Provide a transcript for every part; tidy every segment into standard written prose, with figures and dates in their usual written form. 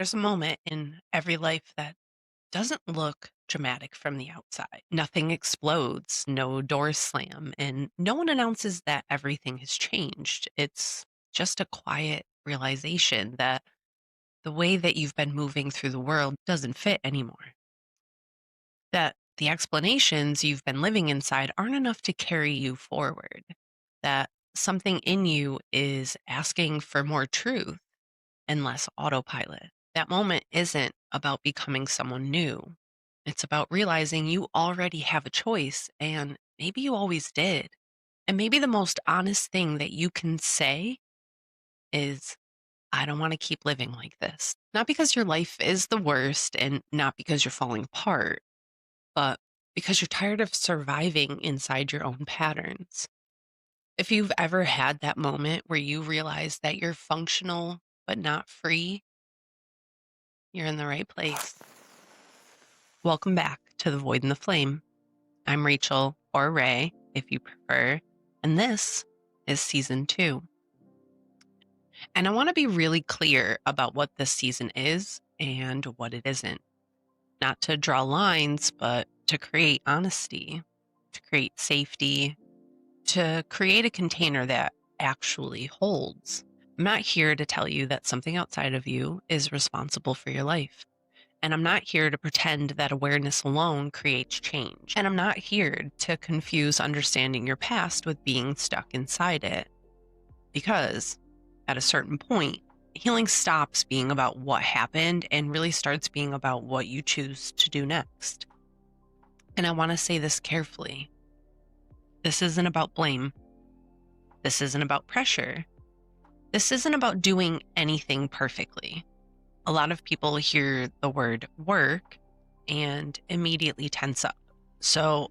There's a moment in every life that doesn't look dramatic from the outside. Nothing explodes, no doors slam, and no one announces that everything has changed. It's just a quiet realization that the way that you've been moving through the world doesn't fit anymore. That the explanations you've been living inside aren't enough to carry you forward. That something in you is asking for more truth and less autopilot. That moment isn't about becoming someone new. It's about realizing you already have a choice and maybe you always did. And maybe the most honest thing that you can say is, I don't want to keep living like this. Not because your life is the worst and not because you're falling apart, but because you're tired of surviving inside your own patterns. If you've ever had that moment where you realize that you're functional but not free, you're in the right place. Welcome back to The Void and the Flame. I'm Rachel, or Ray, if you prefer, and this is season 2. And I want to be really clear about what this season is and what it isn't. Not to draw lines, but to create honesty, to create safety, to create a container that actually holds. I'm not here to tell you that something outside of you is responsible for your life. And I'm not here to pretend that awareness alone creates change. And I'm not here to confuse understanding your past with being stuck inside it. Because at a certain point, healing stops being about what happened and really starts being about what you choose to do next. And I want to say this carefully. This isn't about blame. This isn't about pressure. This isn't about doing anything perfectly. A lot of people hear the word work and immediately tense up. So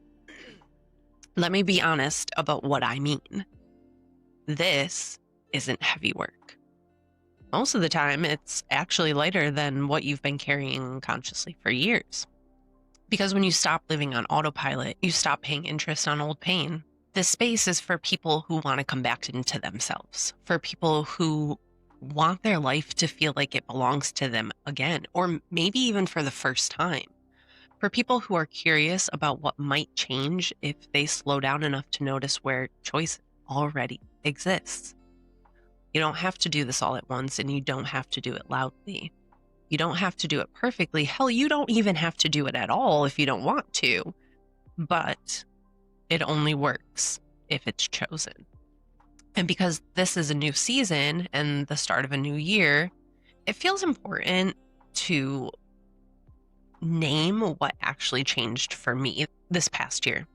let me be honest about what I mean. This isn't heavy work. Most of the time, it's actually lighter than what you've been carrying unconsciously for years. Because when you stop living on autopilot, you stop paying interest on old pain. This space is for people who want to come back into themselves, for people who want their life to feel like it belongs to them again, or maybe even for the first time. For people who are curious about what might change if they slow down enough to notice where choice already exists. You don't have to do this all at once, and you don't have to do it loudly. You don't have to do it perfectly. Hell, you don't even have to do it at all if you don't want to. But it only works if it's chosen. And because this is a new season and the start of a new year, it feels important to name what actually changed for me this past year.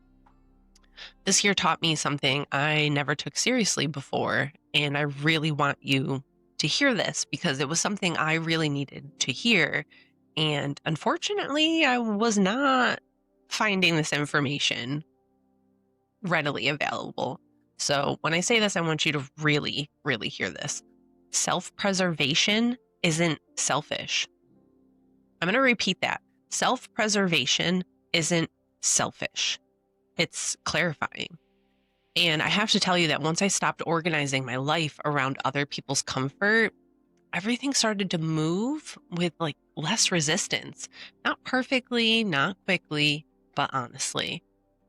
This year taught me something I never took seriously before, and I really want you to hear this because it was something I really needed to hear. And unfortunately, I was not finding this information readily available. So when I say this, I want you to really, really hear this. Self-preservation isn't selfish. I'm going to repeat that. Self-preservation isn't selfish. It's clarifying. And I have to tell you that once I stopped organizing my life around other people's comfort, everything started to move with like less resistance. Not perfectly, not quickly, but honestly.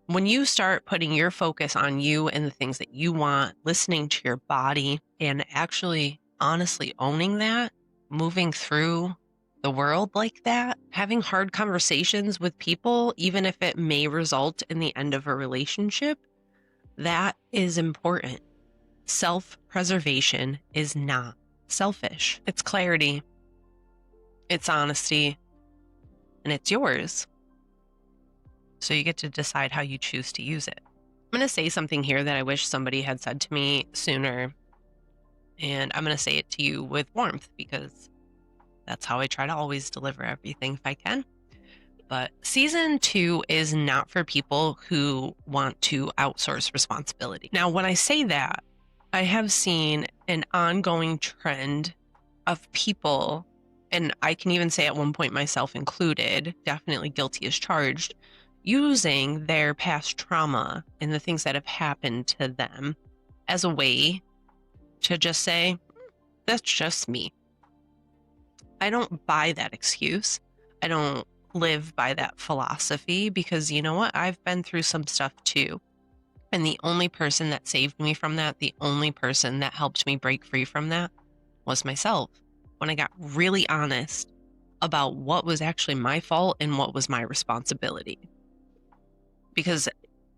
When you start putting your focus on you and the things that you want, listening to your body, and actually honestly owning that, moving through the world like that, having hard conversations with people, even if it may result in the end of a relationship, that is important. Self-preservation is not selfish. It's clarity, it's honesty, and it's yours. So you get to decide how you choose to use it. I'm going to say something here that I wish somebody had said to me sooner. And I'm going to say it to you with warmth because that's how I try to always deliver everything if I can. But season 2 is not for people who want to outsource responsibility. Now, when I say that, I have seen an ongoing trend of people, and I can even say at one point myself included, definitely guilty as charged, using their past trauma and the things that have happened to them as a way to just say, that's just me. I don't buy that excuse. I don't live by that philosophy because you know what? I've been through some stuff too. And the only person that saved me from that, the only person that helped me break free from that was myself. When I got really honest about what was actually my fault and what was my responsibility. Because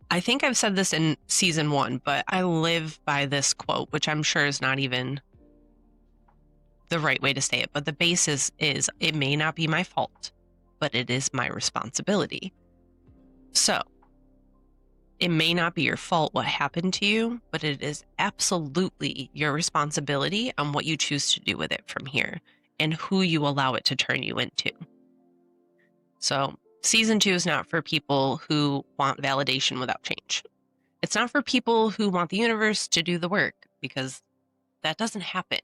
I think I've said this in season 1, but I live by this quote, which I'm sure is not even the right way to say it. But the basis is it may not be my fault, but it is my responsibility. So it may not be your fault what happened to you, but it is absolutely your responsibility on what you choose to do with it from here and who you allow it to turn you into. So season 2 is not for people who want validation without change. It's not for people who want the universe to do the work, because that doesn't happen.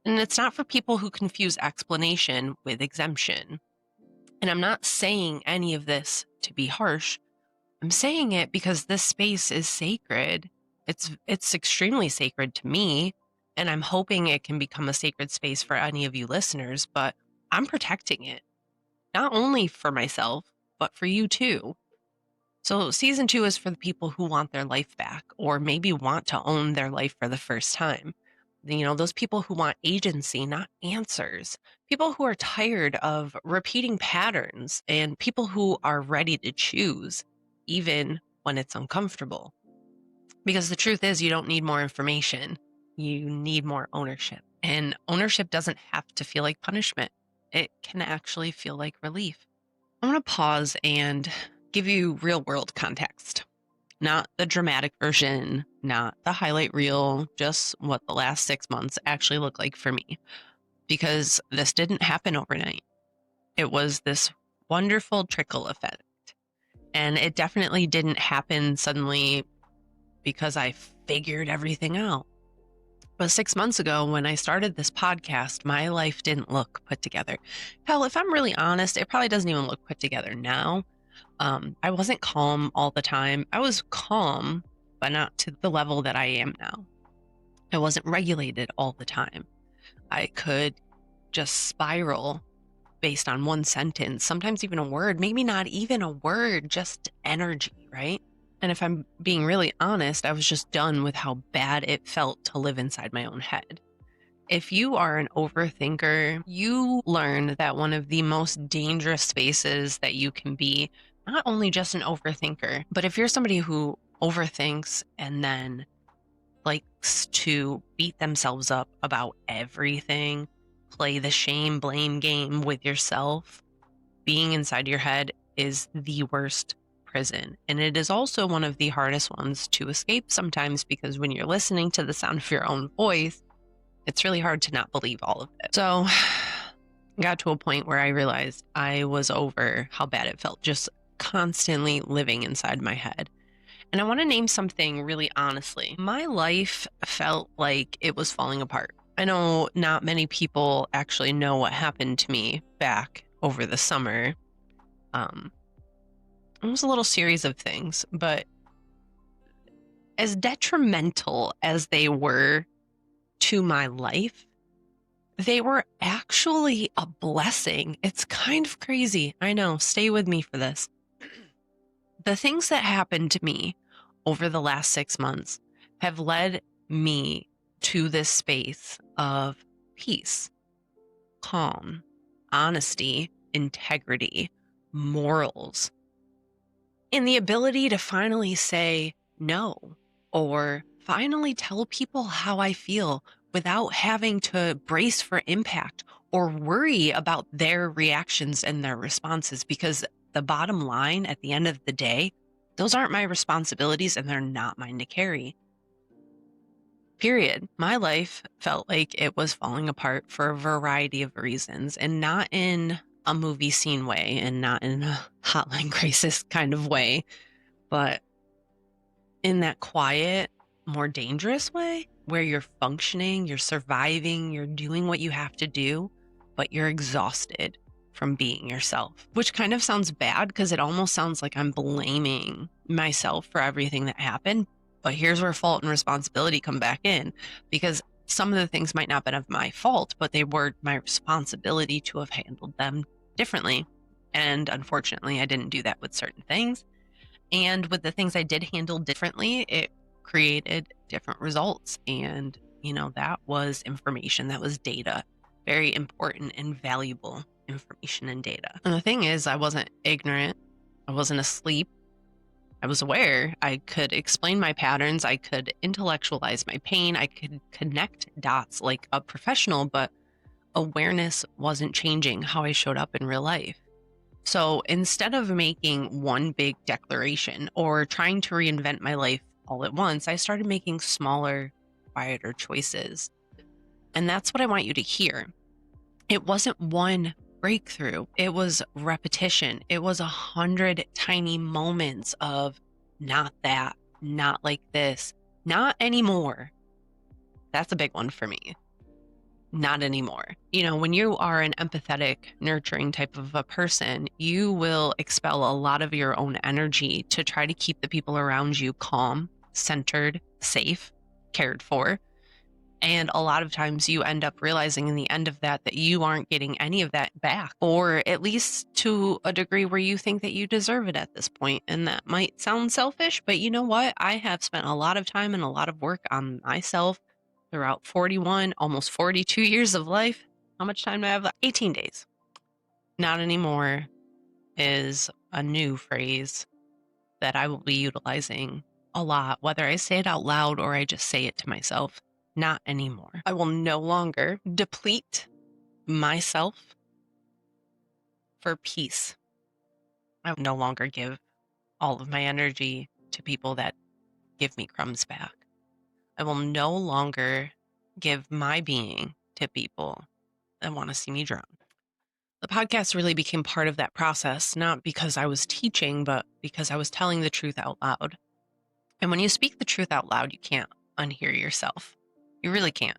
And it's not for people who confuse explanation with exemption. And I'm not saying any of this to be harsh. I'm saying it because this space is sacred. It's extremely sacred to me, and I'm hoping it can become a sacred space for any of you listeners, but I'm protecting it. Not only for myself, but for you too. So season 2 is for the people who want their life back, or maybe want to own their life for the first time. You know, those people who want agency, not answers. People who are tired of repeating patterns, and people who are ready to choose, even when it's uncomfortable. Because the truth is, you don't need more information. You need more ownership. And ownership doesn't have to feel like punishment. It can actually feel like relief. I'm going to pause and give you real world context. Not the dramatic version, not the highlight reel, just what the last 6 months actually look like for me. Because this didn't happen overnight. It was this wonderful trickle effect. And it definitely didn't happen suddenly because I figured everything out. But 6 months ago, when I started this podcast, my life didn't look put together. Hell, if I'm really honest, it probably doesn't even look put together now. I wasn't calm all the time. I was calm, but not to the level that I am now. I wasn't regulated all the time. I could just spiral based on one sentence, sometimes even a word, maybe not even a word, just energy, right? And if I'm being really honest, I was just done with how bad it felt to live inside my own head. If you are an overthinker, you learn that one of the most dangerous spaces that you can be, not only just an overthinker, but if you're somebody who overthinks and then likes to beat themselves up about everything, play the shame blame game with yourself, being inside your head is the worst prison. And it is also one of the hardest ones to escape sometimes, because when you're listening to the sound of your own voice, it's really hard to not believe all of it. So I got to a point where I realized I was over how bad it felt just constantly living inside my head. And I want to name something really honestly. My life felt like it was falling apart. I know not many people actually know what happened to me back over the summer. It was a little series of things, but as detrimental as they were to my life, they were actually a blessing. It's kind of crazy. I know. Stay with me for this. The things that happened to me over the last 6 months have led me to this space of peace, calm, honesty, integrity, morals, and the ability to finally say no, or finally tell people how I feel without having to brace for impact or worry about their reactions and their responses. Because the bottom line at the end of the day, those aren't my responsibilities and they're not mine to carry. Period. My life felt like it was falling apart for a variety of reasons, and not in a movie scene way and not in a hotline crisis kind of way, but in that quiet, more dangerous way where you're functioning, you're surviving, you're doing what you have to do, but you're exhausted from being yourself, which kind of sounds bad because it almost sounds like I'm blaming myself for everything that happened. But here's where fault and responsibility come back in, because some of the things might not have been of my fault, but they were my responsibility to have handled them differently. And unfortunately, I didn't do that with certain things. And with the things I did handle differently, it created different results. And, that was information, that was data, very important and valuable information and data. And the thing is, I wasn't ignorant, I wasn't asleep. I was aware. I could explain my patterns. I could intellectualize my pain. I could connect dots like a professional, but awareness wasn't changing how I showed up in real life. So instead of making one big declaration or trying to reinvent my life all at once, I started making smaller, quieter choices. And that's what I want you to hear. It wasn't one breakthrough. It was repetition. It was 100 tiny moments of not that, not like this, not anymore. That's a big one for me. Not anymore. When you are an empathetic, nurturing type of a person, you will expel a lot of your own energy to try to keep the people around you calm, centered, safe, cared for. And a lot of times you end up realizing in the end of that you aren't getting any of that back, or at least to a degree where you think that you deserve it at this point. And that might sound selfish, but you know what? I have spent a lot of time and a lot of work on myself throughout 41, almost 42 years of life. How much time do I have left? 18 days. Not anymore is a new phrase that I will be utilizing a lot, whether I say it out loud or I just say it to myself. Not anymore. I will no longer deplete myself for peace. I will no longer give all of my energy to people that give me crumbs back. I will no longer give my being to people that want to see me drown. The podcast really became part of that process, not because I was teaching, but because I was telling the truth out loud. And when you speak the truth out loud, you can't unhear yourself. You really can't.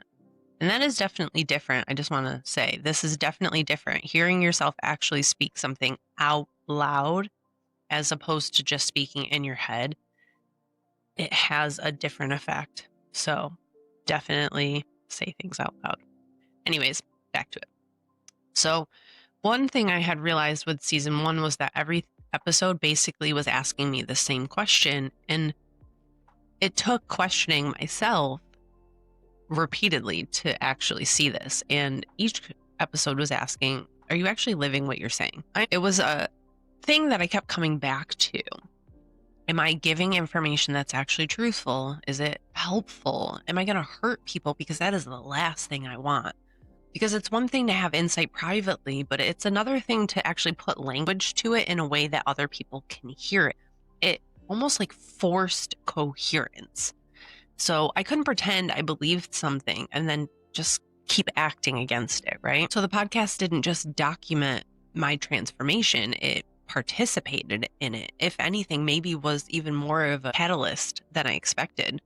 And that is definitely different. I just want to say this is definitely different. Hearing yourself actually speak something out loud as opposed to just speaking in your head, it has a different effect. So definitely say things out loud. Anyways, back to it. So one thing I had realized with season 1 was that every episode basically was asking me the same question. And it took questioning myself repeatedly to actually see this. And each episode was asking, are you actually living what you're saying? It was a thing that I kept coming back to. Am I giving information that's actually truthful? Is it helpful? Am I going to hurt people? Because that is the last thing I want. Because it's one thing to have insight privately, but it's another thing to actually put language to it in a way that other people can hear it. It almost like forced coherence. So I couldn't pretend I believed something and then just keep acting against it, right? So the podcast didn't just document my transformation, it participated in it. If anything, maybe was even more of a catalyst than I expected.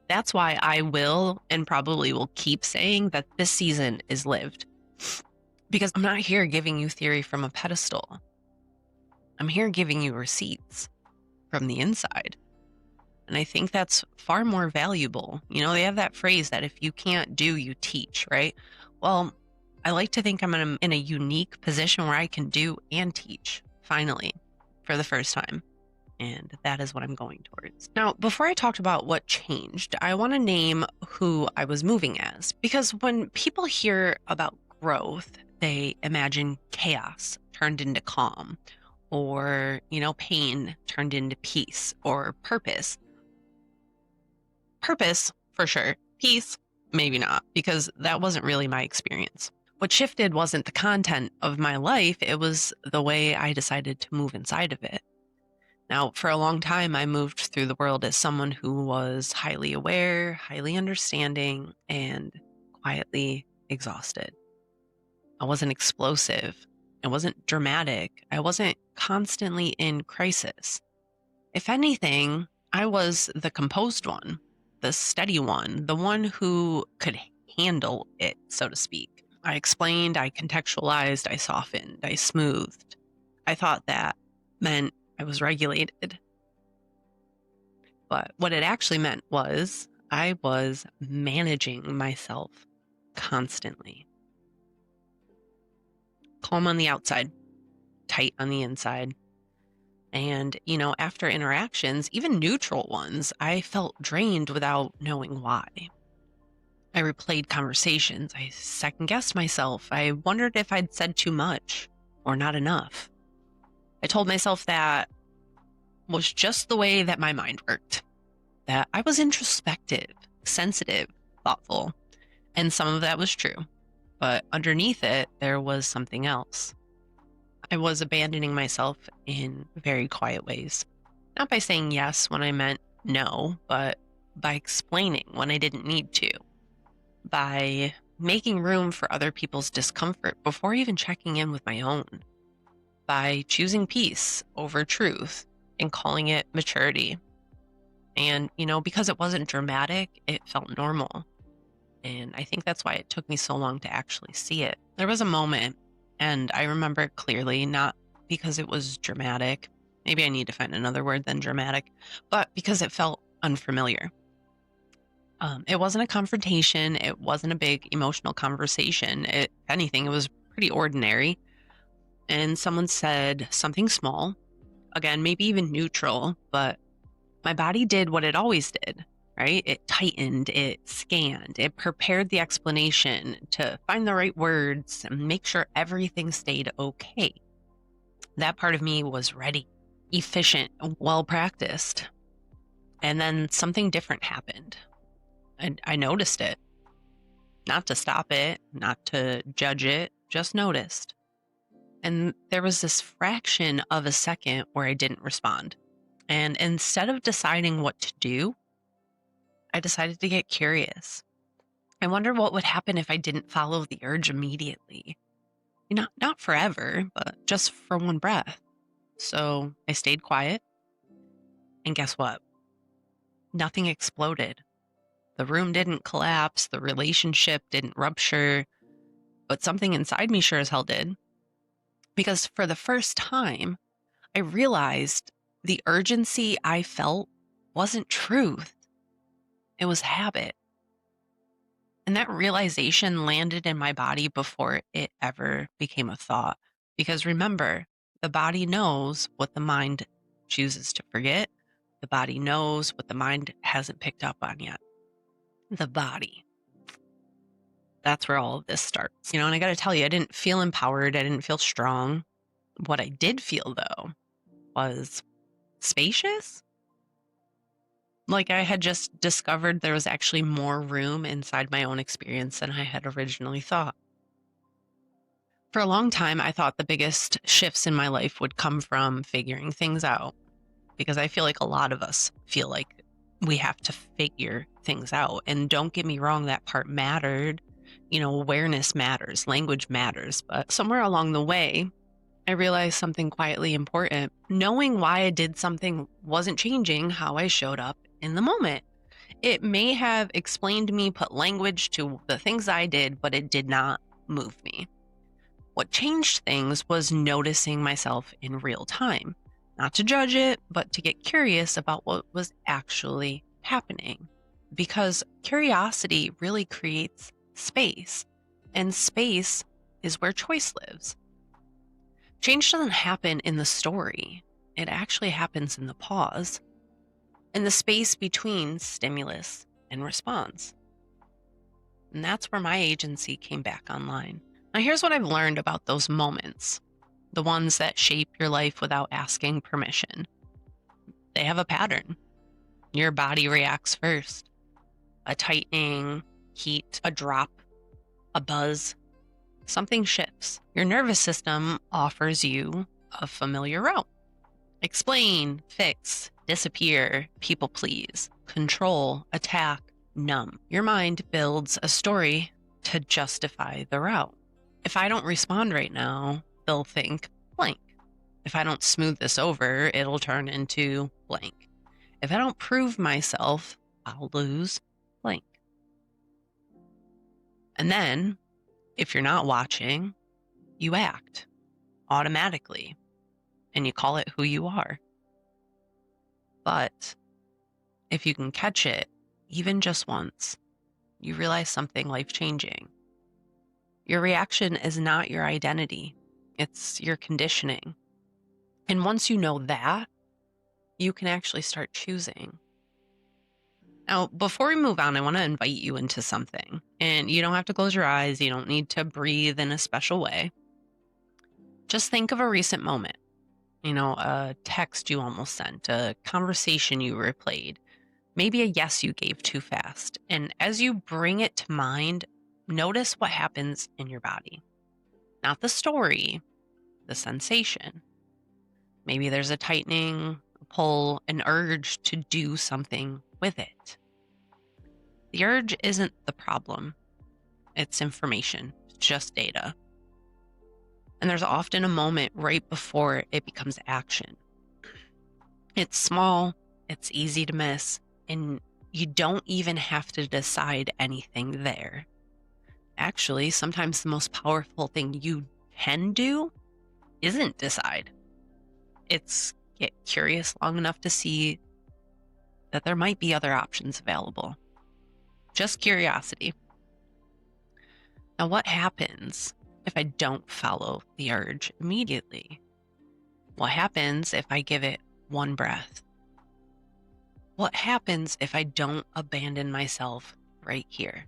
That's why I will and probably will keep saying that this season is lived. Because I'm not here giving you theory from a pedestal. I'm here giving you receipts from the inside. And I think that's far more valuable. They have that phrase that if you can't do, you teach, right? Well, I like to think I'm in a unique position where I can do and teach, finally, for the first time. And that is what I'm going towards. Now, before I talked about what changed, I want to name who I was moving as. Because when people hear about growth, they imagine chaos turned into calm, or, pain turned into peace, or purpose. Purpose, for sure. Peace, maybe not, because that wasn't really my experience. What shifted wasn't the content of my life, it was the way I decided to move inside of it. Now, for a long time, I moved through the world as someone who was highly aware, highly understanding, and quietly exhausted. I wasn't explosive. I wasn't dramatic. I wasn't constantly in crisis. If anything, I was the composed one, the steady one, the one who could handle it, so to speak. I explained, I contextualized, I softened, I smoothed. I thought that meant I was regulated. But what it actually meant was I was managing myself constantly. Calm on the outside, tight on the inside. And, after interactions, even neutral ones, I felt drained without knowing why. I replayed conversations. I second guessed myself. I wondered if I'd said too much or not enough. I told myself that was just the way that my mind worked, that I was introspective, sensitive, thoughtful, and some of that was true. But underneath it, there was something else. I was abandoning myself in very quiet ways. Not by saying yes when I meant no, but by explaining when I didn't need to, by making room for other people's discomfort before even checking in with my own, by choosing peace over truth and calling it maturity. And, because it wasn't dramatic, it felt normal. And I think that's why it took me so long to actually see it. There was a moment, and I remember it clearly, not because it was dramatic. Maybe I need to find another word than dramatic, but because it felt unfamiliar. It wasn't a confrontation. It wasn't a big emotional conversation. If anything, it was pretty ordinary. And someone said something small, again, maybe even neutral, but my body did what it always did, right? It tightened, it scanned, it prepared the explanation to find the right words and make sure everything stayed okay. That part of me was ready, efficient, well practiced. And then something different happened. And I noticed it. Not to stop it, not to judge it, just noticed. And there was this fraction of a second where I didn't respond. And instead of deciding what to do, I decided to get curious. I wonder what would happen if I didn't follow the urge immediately. Not forever, but just for one breath. So I stayed quiet. And guess what? Nothing exploded. The room didn't collapse. The relationship didn't rupture. But something inside me sure as hell did. Because for the first time, I realized the urgency I felt wasn't truth. It was habit. And that realization landed in my body before it ever became a thought. Because remember, the body knows what the mind chooses to forget. The body knows what the mind hasn't picked up on yet. The body. That's where all of this starts. And I got to tell you, I didn't feel empowered. I didn't feel strong. What I did feel, though, was spacious. Like I had just discovered there was actually more room inside my own experience than I had originally thought. For a long time, I thought the biggest shifts in my life would come from figuring things out, because I feel like a lot of us feel like we have to figure things out. And don't get me wrong, that part mattered. Awareness matters, language matters. But somewhere along the way, I realized something quietly important. Knowing why I did something wasn't changing how I showed up in the moment. It may have explained me, put language to the things I did, but it did not move me. What changed things was noticing myself in real time. Not to judge it, but to get curious about what was actually happening. Because curiosity really creates space, and space is where choice lives. Change doesn't happen in the story. It actually happens in the pause, in the space between stimulus and response. And that's where my agency came back online. Now, here's what I've learned about those moments, the ones that shape your life without asking permission. They have a pattern. Your body reacts first. A tightening, heat, a drop, a buzz. Something shifts. Your nervous system offers you a familiar route. Explain, fix, disappear, people please, control, attack, numb. Your mind builds a story to justify the route. If I don't respond right now, they'll think blank. If I don't smooth this over, it'll turn into blank. If I don't prove myself, I'll lose blank. And then, if you're not watching, you act automatically and you call it who you are. But if you can catch it, even just once, you realize something life changing. Your reaction is not your identity, it's your conditioning. And once you know that, you can actually start choosing. Now, before we move on, I want to invite you into something. And you don't have to close your eyes, you don't need to breathe in a special way. Just think of a recent moment, a text you almost sent, a conversation you replayed, maybe a yes you gave too fast. And as you bring it to mind, notice what happens in your body. Not the story, the sensation. Maybe there's a tightening, a pull, an urge to do something with it. The urge isn't the problem, it's information, it's just data. And there's often a moment right before it becomes action. It's small, it's easy to miss, and you don't even have to decide anything there. Actually, sometimes the most powerful thing you can do isn't decide. It's get curious long enough to see that there might be other options available. Just curiosity. Now, what happens if I don't follow the urge immediately? What happens if I give it one breath? What happens if I don't abandon myself right here?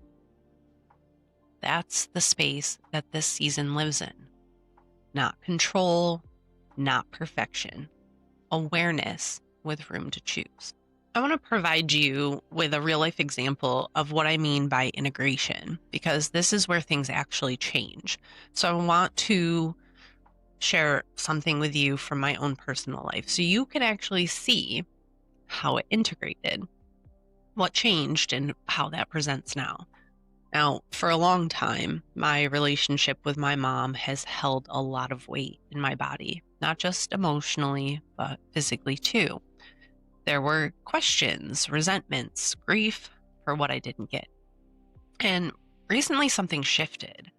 That's the space that this season lives in. Not control, not perfection. Awareness with room to choose. I want to provide you with a real life example of what I mean by integration, because this is where things actually change. So I want to share something with you from my own personal life so you can actually see how it integrated, what changed, and how that presents now. Now, for a long time, my relationship with my mom has held a lot of weight in my body, not just emotionally, but physically too. There were questions, resentments, grief for what I didn't get. And recently something shifted.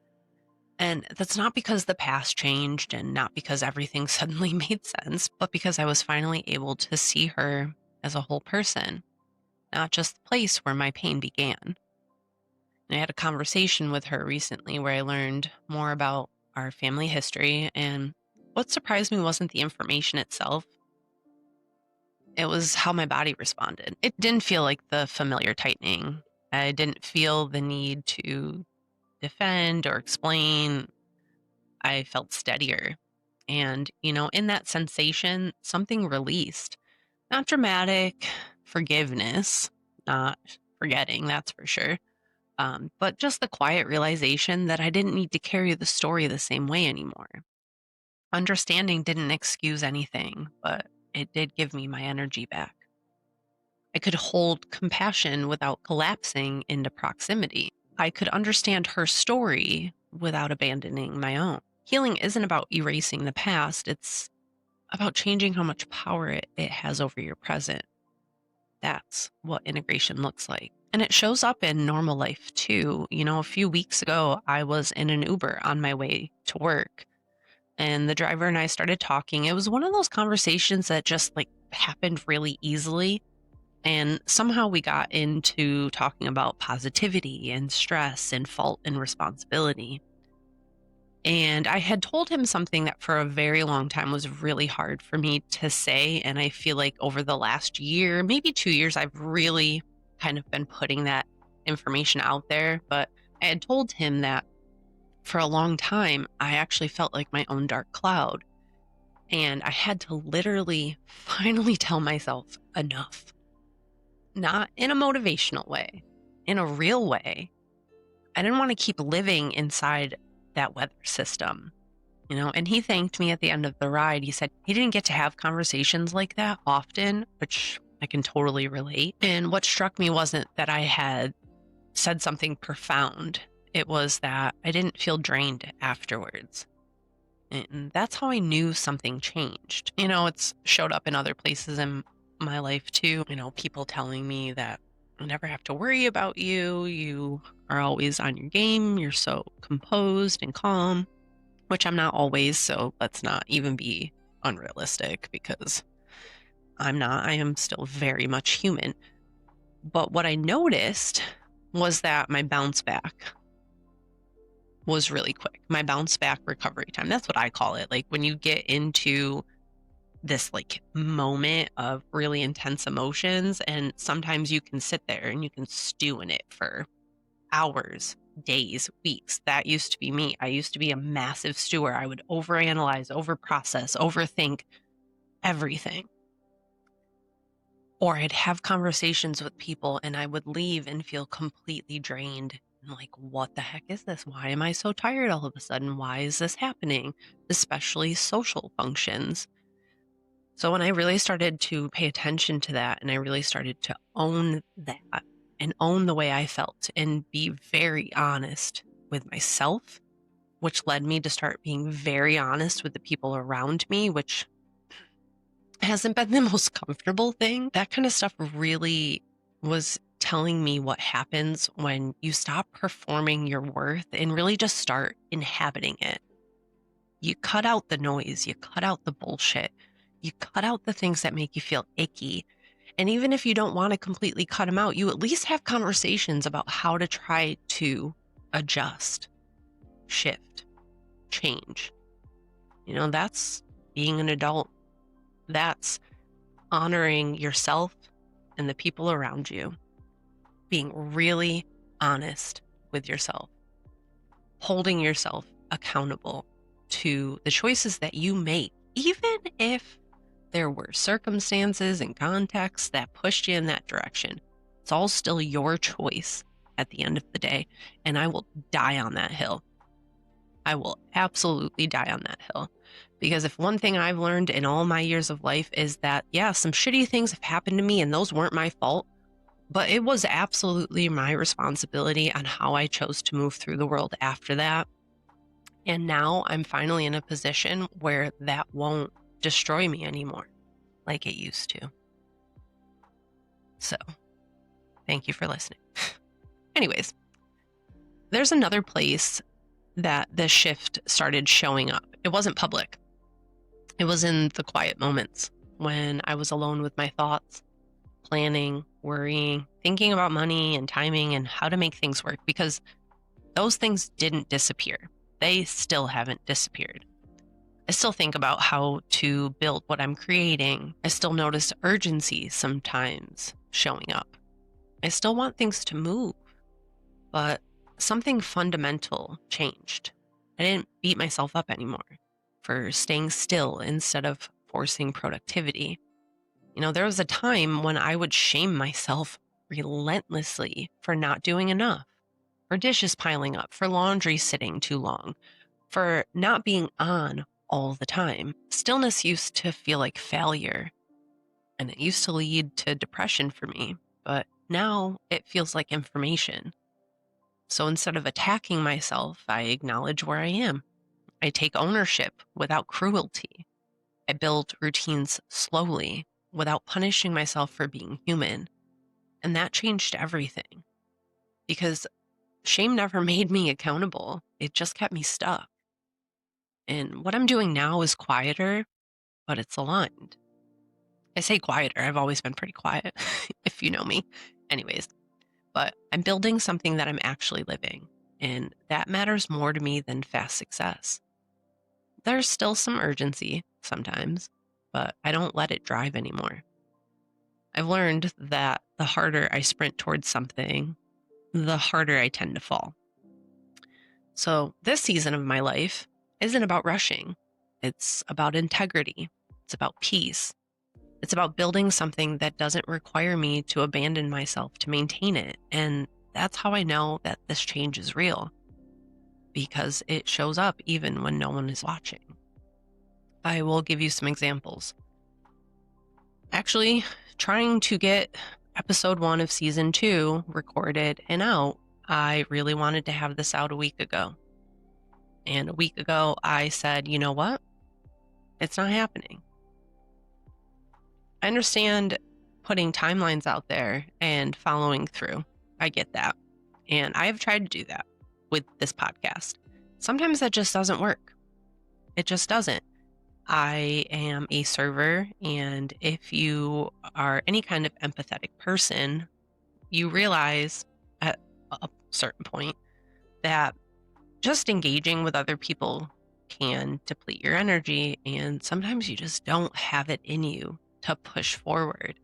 And that's not because the past changed and not because everything suddenly made sense, but because I was finally able to see her as a whole person, not just the place where my pain began. And I had a conversation with her recently where I learned more about our family history. And what surprised me wasn't the information itself. It was how my body responded. It didn't feel like the familiar tightening. I didn't feel the need to defend or explain. I felt steadier. And, in that sensation, something released. Not dramatic forgiveness, not forgetting, that's for sure. But just the quiet realization that I didn't need to carry the story the same way anymore. Understanding didn't excuse anything, but it did give me my energy back. I could hold compassion without collapsing into proximity. I could understand her story without abandoning my own. Healing isn't about erasing the past, it's about changing how much power it has over your present. That's what integration looks like. And it shows up in normal life too. A few weeks ago, I was in an Uber on my way to work, and the driver and I started talking. It was one of those conversations that just happened really easily. And somehow we got into talking about positivity and stress and fault and responsibility. And I had told him something that for a very long time was really hard for me to say. And I feel like over the last year, maybe 2 years, I've really kind of been putting that information out there. But I had told him that for a long time, I actually felt like my own dark cloud. And I had to literally finally tell myself enough. Not in a motivational way, in a real way. I didn't want to keep living inside that weather system, and he thanked me at the end of the ride. He said he didn't get to have conversations like that often, which I can totally relate. And what struck me wasn't that I had said something profound. It was that I didn't feel drained afterwards. And that's how I knew something changed. It's showed up in other places in my life too. People telling me that I never have to worry about you. You are always on your game. You're so composed and calm, which I'm not always. So let's not even be unrealistic, because I'm not. I am still very much human. But what I noticed was that my bounce back was really quick. My bounce back recovery time. That's what I call it. Like when you get into this like moment of really intense emotions, and sometimes you can sit there and you can stew in it for hours, days, weeks. That used to be me. I used to be a massive stewer. I would overanalyze, overprocess, overthink everything. Or I'd have conversations with people and I would leave and feel completely drained. And like, what the heck is this? Why am I so tired all of a sudden? Why is this happening? Especially social functions. So when I really started to pay attention to that and I really started to own that and own the way I felt and be very honest with myself, which led me to start being very honest with the people around me, which hasn't been the most comfortable thing. That kind of stuff really was telling me what happens when you stop performing your worth and really just start inhabiting it. You cut out the noise, you cut out the bullshit, you cut out the things that make you feel icky. And even if you don't want to completely cut them out, you at least have conversations about how to try to adjust, shift, change. That's being an adult. That's honoring yourself and the people around you, being really honest with yourself, holding yourself accountable to the choices that you make, even if there were circumstances and contexts that pushed you in that direction. It's all still your choice at the end of the day, and I will die on that hill. I will absolutely die on that hill. Because if one thing I've learned in all my years of life is that, yeah, some shitty things have happened to me and those weren't my fault, but it was absolutely my responsibility on how I chose to move through the world after that. And now I'm finally in a position where that won't destroy me anymore like it used to. So, thank you for listening. Anyways, there's another place that the shift started showing up. It wasn't public. It was in the quiet moments when I was alone with my thoughts, planning, worrying, thinking about money and timing and how to make things work, because those things didn't disappear. They still haven't disappeared. I still think about how to build what I'm creating. I still notice urgency sometimes showing up. I still want things to move, but something fundamental changed. I didn't beat myself up anymore for staying still instead of forcing productivity. There was a time when I would shame myself relentlessly for not doing enough, for dishes piling up, for laundry sitting too long, for not being on all the time. Stillness used to feel like failure, and it used to lead to depression for me, but now it feels like information. So instead of attacking myself, I acknowledge where I am. I take ownership without cruelty. I build routines slowly without punishing myself for being human. And that changed everything, because shame never made me accountable. It just kept me stuck. And what I'm doing now is quieter, but it's aligned. I say quieter. I've always been pretty quiet, if you know me. Anyways, but I'm building something that I'm actually living, and that matters more to me than fast success. There's still some urgency sometimes, but I don't let it drive anymore. I've learned that the harder I sprint towards something, the harder I tend to fall. So this season of my life isn't about rushing. It's about integrity. It's about peace. It's about building something that doesn't require me to abandon myself to maintain it. And that's how I know that this change is real, because it shows up even when no one is watching. I will give you some examples. Actually, trying to get episode 1 of season 2 recorded and out, I really wanted to have this out a week ago. And a week ago, I said, you know what? It's not happening. I understand putting timelines out there and following through. I get that. And I have tried to do that with this podcast. Sometimes that just doesn't work. It just doesn't. I am a server, and if you are any kind of empathetic person, you realize at a certain point that just engaging with other people can deplete your energy, and sometimes you just don't have it in you to push forward.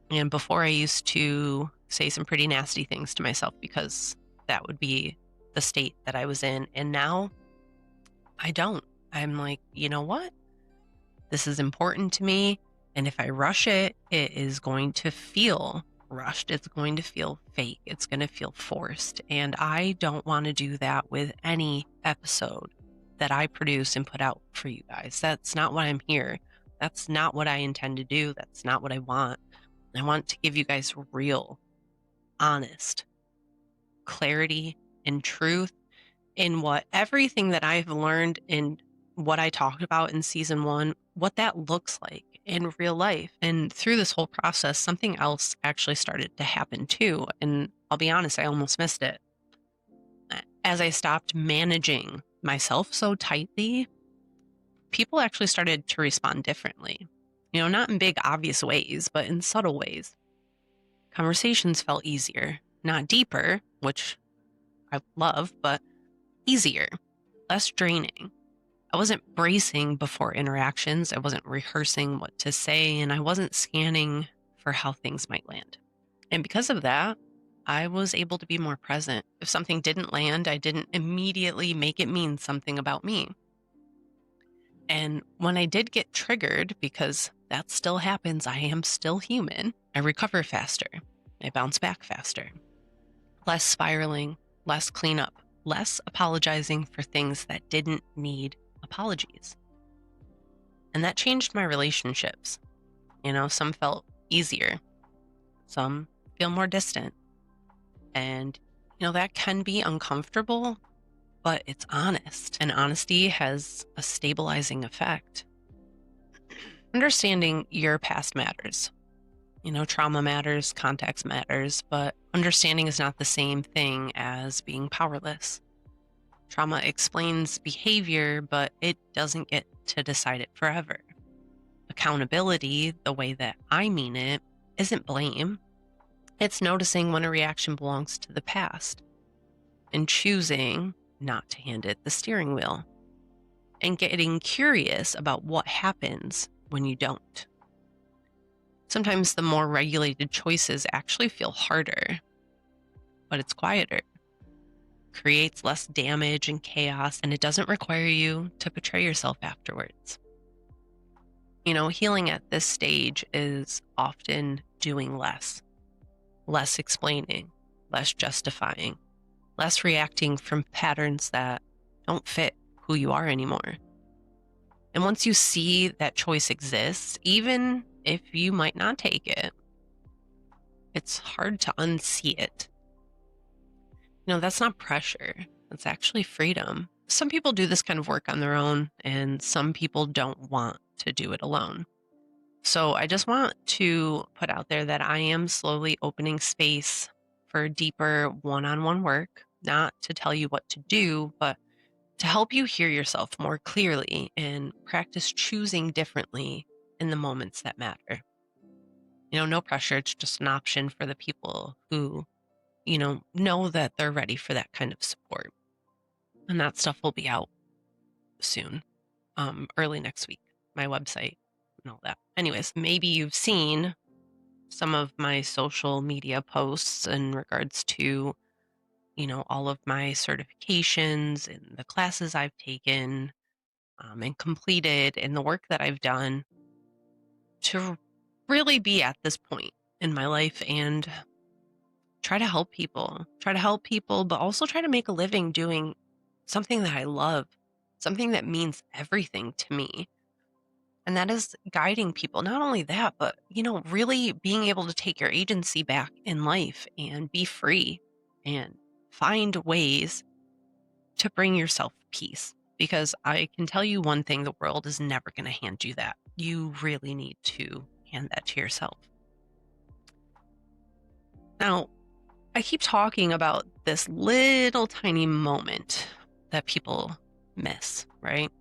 And before I used to say some pretty nasty things to myself because that would be the state that I was in. And now I don't. I'm like, you know what? This is important to me. And if I rush it, it is going to feel rushed. It's going to feel fake. It's going to feel forced. And I don't want to do that with any episode that I produce and put out for you guys. That's not why I'm here. That's not what I intend to do. That's not what I want. I want to give you guys real, honest clarity and truth in what everything that I've learned in what I talked about in season 1, what that looks like in real life. And through this whole process, something else actually started to happen too. And I'll be honest, I almost missed it. As I stopped managing myself so tightly, people actually started to respond differently. Not in big, obvious ways, but in subtle ways. Conversations felt easier, not deeper, which I love, but easier, less draining. I wasn't bracing before interactions. I wasn't rehearsing what to say, and I wasn't scanning for how things might land. And because of that, I was able to be more present. If something didn't land, I didn't immediately make it mean something about me. And when I did get triggered, because that still happens, I am still human, I recover faster. I bounce back faster. Less spiraling, less cleanup, less apologizing for things that didn't need apologies. And that changed my relationships. Some felt easier, some feel more distant. And, that can be uncomfortable, but it's honest. And honesty has a stabilizing effect. Understanding your past matters. Trauma matters, context matters, but understanding is not the same thing as being powerless. Trauma explains behavior, but it doesn't get to decide it forever. Accountability, the way that I mean it, isn't blame. It's noticing when a reaction belongs to the past and choosing not to hand it the steering wheel and getting curious about what happens when you don't. Sometimes the more regulated choices actually feel harder, but it's quieter, creates less damage and chaos, and it doesn't require you to betray yourself afterwards. Healing at this stage is often doing less explaining, less justifying, less reacting from patterns that don't fit who you are anymore. And once you see that choice exists, even if you might not take it, it's hard to unsee it. That's not pressure. It's actually freedom. Some people do this kind of work on their own, and some people don't want to do it alone. So I just want to put out there that I am slowly opening space for deeper one-on-one work, not to tell you what to do, but to help you hear yourself more clearly and practice choosing differently in the moments that matter. No pressure. It's just an option for the people who, know that they're ready for that kind of support. And that stuff will be out soon, early next week, my website and all that. Anyways, maybe you've seen some of my social media posts in regards to, all of my certifications and the classes I've taken and completed and the work that I've done to really be at this point in my life and try to help people, but also try to make a living doing something that I love, something that means everything to me. And that is guiding people. Not only that, but, really being able to take your agency back in life and be free and find ways to bring yourself peace. Because I can tell you one thing, the world is never going to hand you that. You really need to hand that to yourself. Now, I keep talking about this little tiny moment that people miss, right?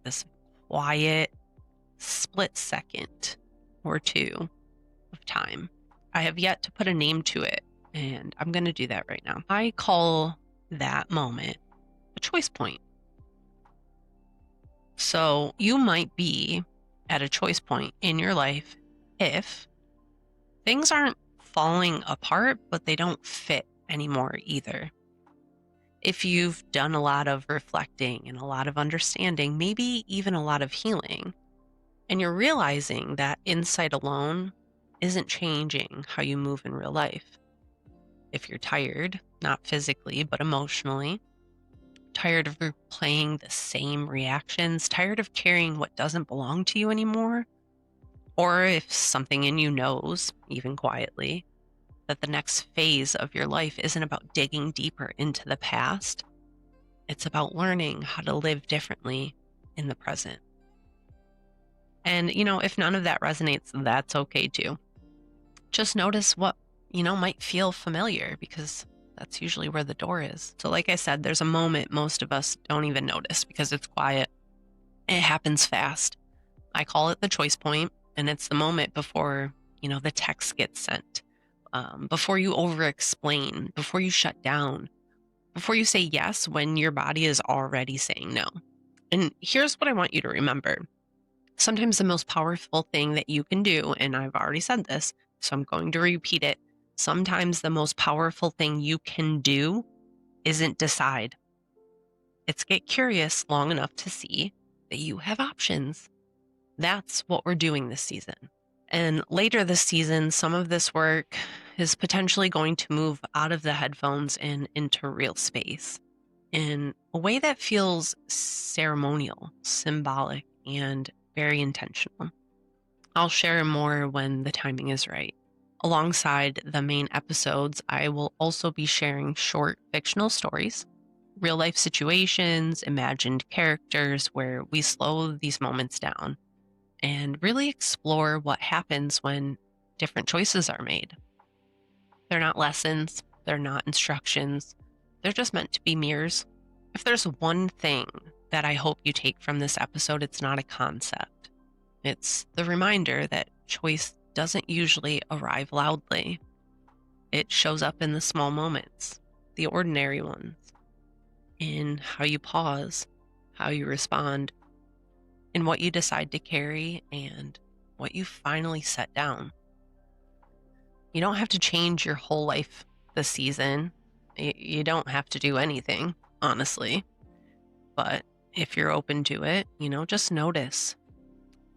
This quiet split second or two of time I have yet to put a name to it, and I'm going to do that right now. I call that moment a choice point. So you might be at a choice point in your life if things aren't falling apart, but they don't fit anymore either. If you've done a lot of reflecting and a lot of understanding, maybe even a lot of healing, and you're realizing that insight alone isn't changing how you move in real life. If you're tired, not physically, but emotionally, tired of replaying the same reactions, tired of carrying what doesn't belong to you anymore, or if something in you knows, even quietly, that the next phase of your life isn't about digging deeper into the past, it's about learning how to live differently in the present. And, if none of that resonates, that's okay too. Just notice what, might feel familiar, because that's usually where the door is. So like I said, there's a moment most of us don't even notice because it's quiet. It happens fast. I call it the choice point, and it's the moment before, the text gets sent, before you over-explain, before you shut down, before you say yes when your body is already saying no. And here's what I want you to remember. Sometimes the most powerful thing that you can do, and I've already said this, so I'm going to repeat it. Sometimes the most powerful thing you can do isn't decide. It's get curious long enough to see that you have options. That's what we're doing this season. And later this season, some of this work is potentially going to move out of the headphones and into real space in a way that feels ceremonial, symbolic, and very intentional. I'll share more when the timing is right. Alongside the main episodes, I will also be sharing short fictional stories, real life situations, imagined characters where we slow these moments down and really explore what happens when different choices are made. They're not lessons, they're not instructions, they're just meant to be mirrors. If there's one thing that I hope you take from this episode, it's not a concept. It's the reminder that choice doesn't usually arrive loudly. It shows up in the small moments, the ordinary ones, in how you pause, how you respond, in what you decide to carry, and what you finally set down. You don't have to change your whole life this season. You don't have to do anything, honestly. But if you're open to it, just notice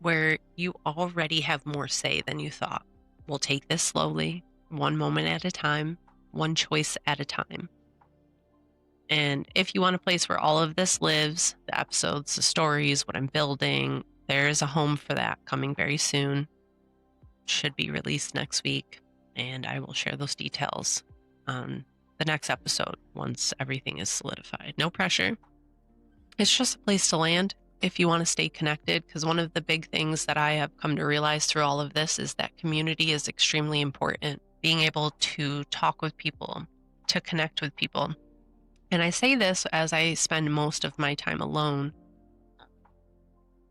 where you already have more say than you thought. We'll take this slowly, one moment at a time, one choice at a time. And if you want a place where all of this lives, the episodes, the stories, what I'm building, there is a home for that coming very soon. Should be released next week, and I will share those details on the next episode once everything is solidified. No pressure. It's just a place to land if you want to stay connected, because one of the big things that I have come to realize through all of this is that community is extremely important. Being able to talk with people, to connect with people. And I say this as I spend most of my time alone,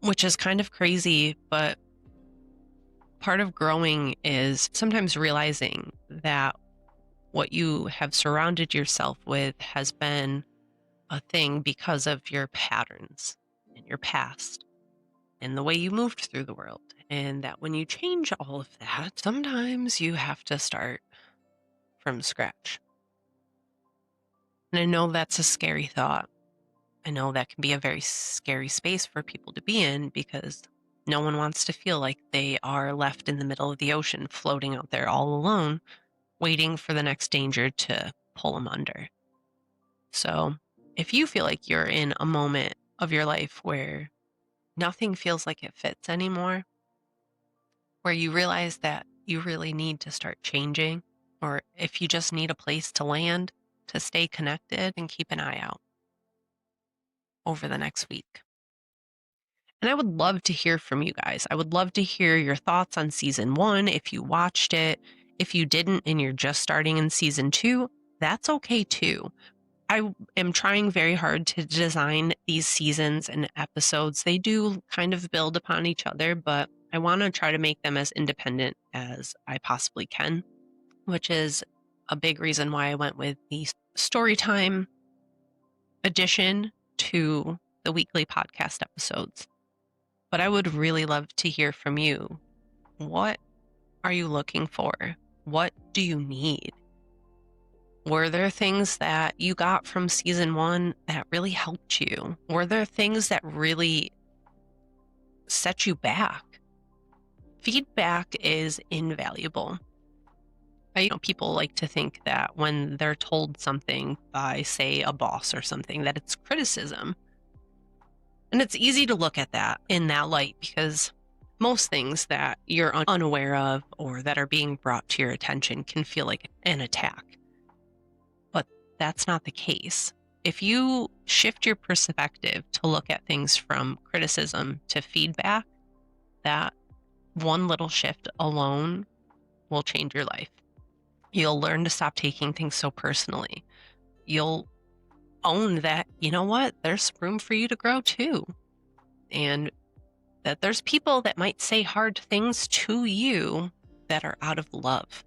which is kind of crazy, but part of growing is sometimes realizing that what you have surrounded yourself with has been a thing because of your patterns and your past and the way you moved through the world. And that when you change all of that, sometimes you have to start from scratch. And I know that's a scary thought. I know that can be a very scary space for people to be in, because no one wants to feel like they are left in the middle of the ocean, floating out there all alone, waiting for the next danger to pull them under. So if you feel like you're in a moment of your life where nothing feels like it fits anymore, where you realize that you really need to start changing, or if you just need a place to land, to stay connected, and keep an eye out over the next week. And I would love to hear from you guys. I would love to hear your thoughts on season 1. If you watched it, if you didn't and you're just starting in season 2, that's okay too. I am trying very hard to design these seasons and episodes. They do kind of build upon each other, but I want to try to make them as independent as I possibly can, which is a big reason why I went with the story time addition to the weekly podcast episodes. But I would really love to hear from you. What are you looking for? What do you need? Were there things that you got from season 1 that really helped you? Were there things that really set you back? Feedback is invaluable. People like to think that when they're told something by, say, a boss or something, that it's criticism. And it's easy to look at that in that light because most things that you're unaware of or that are being brought to your attention can feel like an attack. But that's not the case. If you shift your perspective to look at things from criticism to feedback, that one little shift alone will change your life. You'll learn to stop taking things so personally. You'll own that, you know what, there's room for you to grow too. And that there's people that might say hard things to you that are out of love,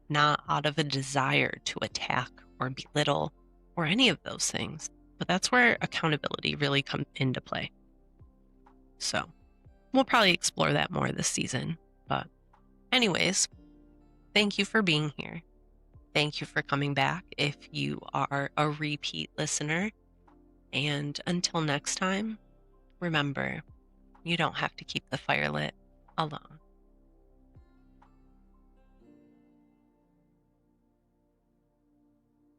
not out of a desire to attack or belittle or any of those things. But that's where accountability really comes into play. So we'll probably explore that more this season. But anyways, thank you for being here. Thank you for coming back if you are a repeat listener. And until next time, remember, you don't have to keep the fire lit alone.